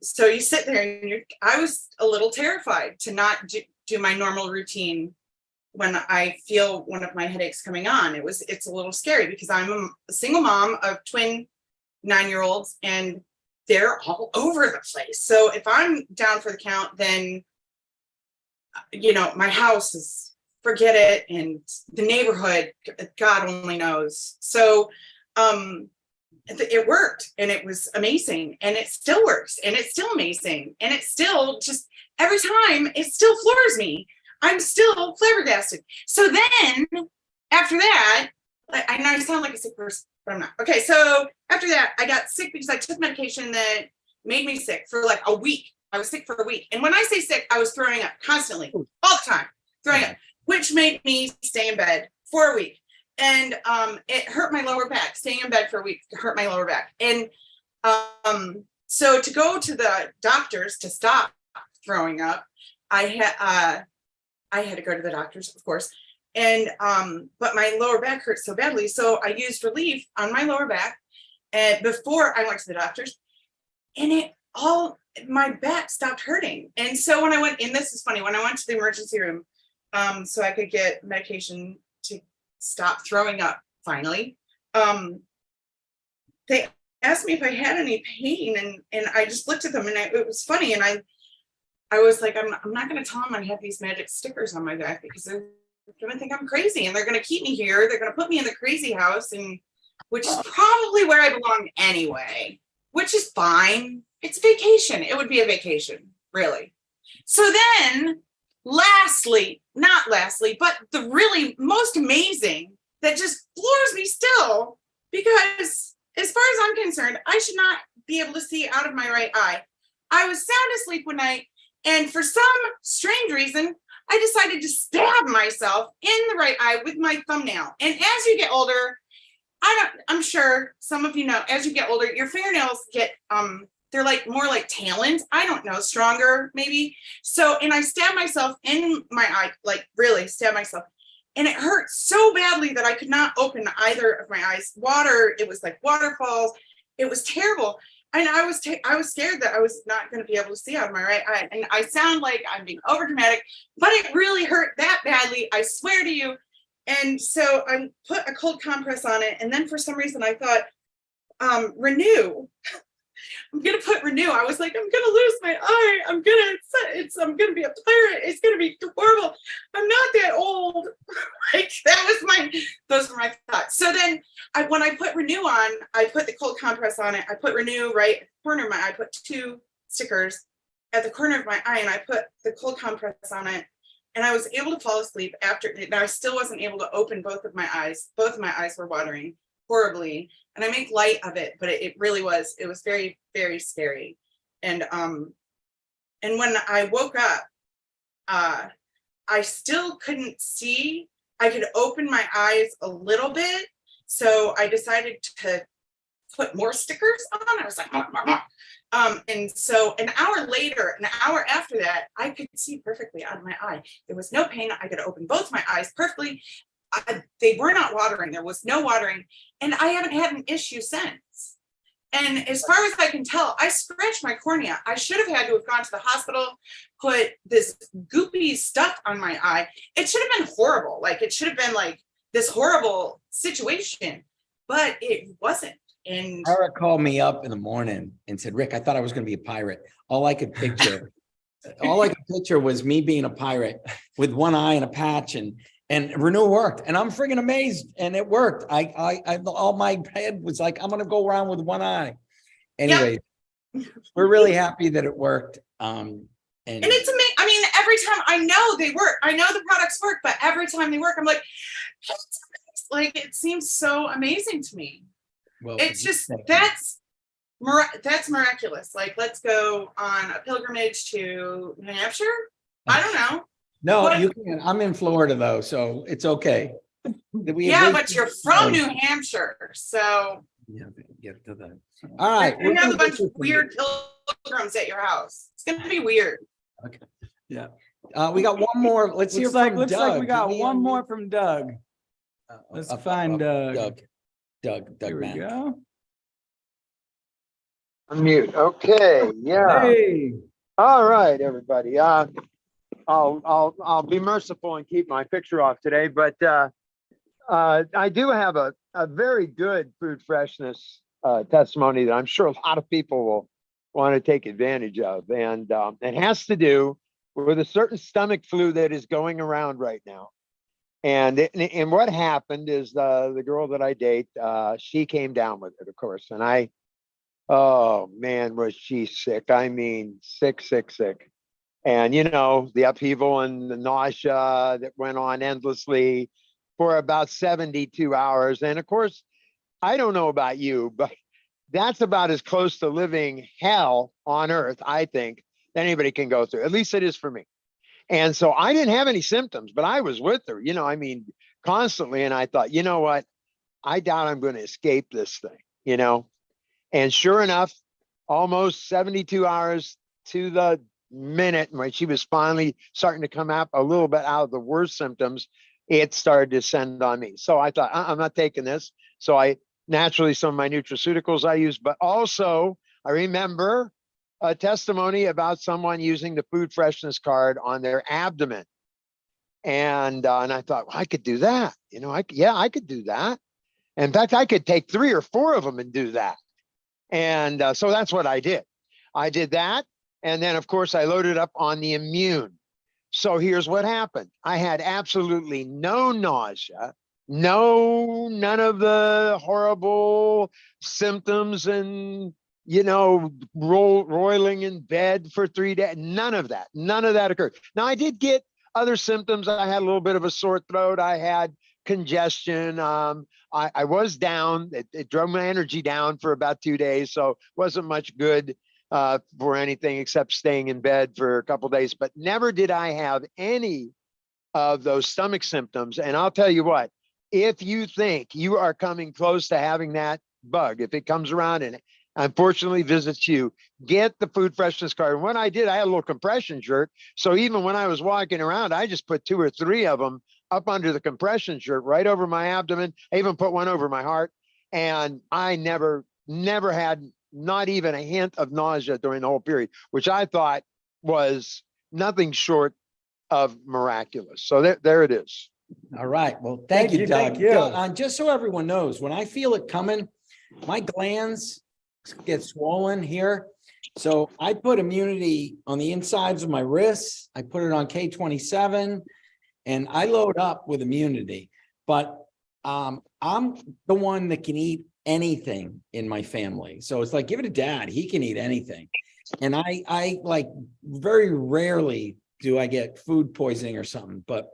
So you sit there and I was a little terrified to not do my normal routine when I feel one of my headaches coming on. It's a little scary because I'm a single mom of twin 9-year-olds and they're all over the place. So if I'm down for the count, then my house is, forget it. And the neighborhood, God only knows. So it worked and it was amazing, and it still works and it's still amazing, and it's still just every time it still floors me. I'm still flabbergasted. So then after that, I know I sound like a sick person, but I'm not. Okay, so after that, I got sick because I took medication that made me sick for like a week. I was sick for a week. And when I say sick, I was throwing up constantly, all the time, throwing up, which made me stay in bed for a week. And it hurt my lower back. Staying in bed for a week hurt my lower back. And so to go to the doctors to stop throwing up, I had to go to the doctors, of course. And, but my lower back hurt so badly. So I used Relief on my lower back and before I went to the doctors, and my back stopped hurting. And so when I went, and this is funny, when I went to the emergency room, so I could get medication to stop throwing up finally, they asked me if I had any pain, and I just looked at them, and it was funny. And I was like, I'm not going to tell them I have these magic stickers on my back because they're going to think I'm crazy, and they're going to keep me here. They're going to put me in the crazy house, and which is probably where I belong anyway, which is fine. It's vacation. It would be a vacation, really. So then, not lastly, but the really most amazing that just floors me still, because as far as I'm concerned, I should not be able to see out of my right eye. I was sound asleep one night, and for some strange reason, I decided to stab myself in the right eye with my thumbnail. And as you get older, I'm sure some of you know, as you get older, your fingernails get, they're like more like talons. I don't know, stronger maybe. So, and I stabbed myself in my eye, like really stabbed myself. And it hurt so badly that I could not open either of my eyes. Water, it was like waterfalls. It was terrible. And I was scared that I was not going to be able to see out of my right eye. And I sound like I'm being over dramatic, but it really hurt that badly. I swear to you. And so I put a cold compress on it. And then for some reason I thought, Renew. I'm gonna put Renew. I was like, I'm gonna lose my eye. I'm gonna be a pirate. It's gonna be horrible. I'm not that old. Like those were my thoughts. So then when I put Renew on, I put the cold compress on it. I put Renew right at the corner of my eye. I put 2 stickers at the corner of my eye, and I put the cold compress on it. And I was able to fall asleep after, and I still wasn't able to open both of my eyes. Both of my eyes were watering horribly. And I make light of it, but it was very, very scary. And when I woke up, I still couldn't see. I could open my eyes a little bit. So I decided to put more stickers on. I was like, and so an hour after that, I could see perfectly out of my eye. There was no pain. I could open both my eyes perfectly. They were not watering. There was no watering. And I haven't had an issue since. And as far as I can tell, I scratched my cornea. I should have had to have gone to the hospital, put this goopy stuff on my eye. It should have been horrible. Like it should have been like this horrible situation, but it wasn't. And Eric called me up in the morning and said, Rick, I thought I was going to be a pirate. All I could picture was me being a pirate with one eye and a patch, and Renew worked, and I'm friggin' amazed, and it worked. I all my head was like, I'm gonna go around with one eye. Anyway, we're really happy that it worked. And it's amazing. I mean, every time I know they work, I know the products work, but every time they work, I'm like, it seems so amazing to me. well, It's just that's miraculous. Like, let's go on a pilgrimage to New Hampshire. I don't know. No, What? you can't. I'm in Florida though, so it's okay. Yeah, but you're from New Hampshire, so Yeah, get to that. All right. you have a bunch of weird pilgrims at your house. It's gonna be weird. Okay. Yeah. We got one more. Let's hear from Looks like we Doug. got Did one unmute? more from Doug. Let's find Doug. Doug Here we Mann. go. Unmute. Okay, yeah. Hey, All right, everybody. I'll be merciful and keep my picture off today, but I do have a very good food freshness testimony that I'm sure a lot of people will want to take advantage of, and it has to do with a certain stomach flu that is going around right now. And what happened is the girl that I date, she came down with it, of course, and oh man, was she sick? I mean, sick. And you know, the upheaval and the nausea that went on endlessly for about 72 hours. And of course, I don't know about you, but that's about as close to living hell on earth, I think, that anybody can go through. At least it is for me. And so I didn't have any symptoms, but I was with her, you know, I mean, constantly. And I thought, you know what? I doubt I'm going to escape this thing, you know? And sure enough, almost 72 hours to the minute when she was finally starting to come out a little bit out of the worst symptoms, it started to descend on me. So I thought, I'm not taking this. So I naturally, some of my nutraceuticals I use, but also I remember a testimony about someone using the food freshness card on their abdomen. And I thought, well, I could do that. You know, I could do that. In fact, I could take 3 or 4 of them and do that. And so that's what I did. I did that. And then, of course, I loaded up on the immune. So here's what happened. I had absolutely no nausea, none of the horrible symptoms and, you know, roiling in bed for 3 days. None of that occurred. Now, I did get other symptoms. I had a little bit of a sore throat. I had congestion. I was down. It drove my energy down for about 2 days. So wasn't much good for anything except staying in bed for a couple of days, but never did I have any of those stomach symptoms. And I'll tell you what, if you think you are coming close to having that bug, if it comes around and unfortunately visits you, get the food freshness card. And when I did, I had a little compression shirt. So even when I was walking around, I just put 2 or 3 of them up under the compression shirt, right over my abdomen. I even put one over my heart. And I never had not even a hint of nausea during the whole period, which I thought was nothing short of miraculous. So there it is. All right. Well, thank you, Doug. Thank you. Just so everyone knows, when I feel it coming, my glands get swollen here. So I put immunity on the insides of my wrists. I put it on K27 and I load up with immunity. But I'm the one that can eat anything in my family. So it's like, give it to dad. He can eat anything. And I like very rarely do I get food poisoning or something, but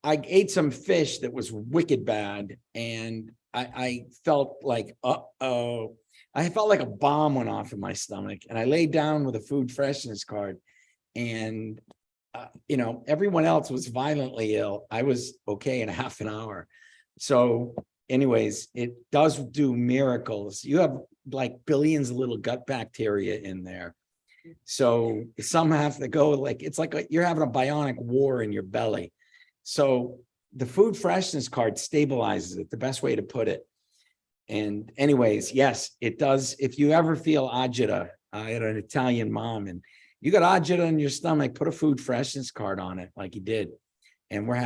I ate some fish that was wicked bad. And I felt like, I felt like a bomb went off in my stomach, and I laid down with a food freshness card, and you know, everyone else was violently ill. I was okay in a half an hour. So anyways, it does do miracles. You have like billions of little gut bacteria in there. So some have to go like, it's like you're having a bionic war in your belly. So the food freshness card stabilizes it, the best way to put it. And anyways, yes, it does. If you ever feel agita, I had an Italian mom, and you got agita in your stomach, put a food freshness card on it like you did. And we're happy.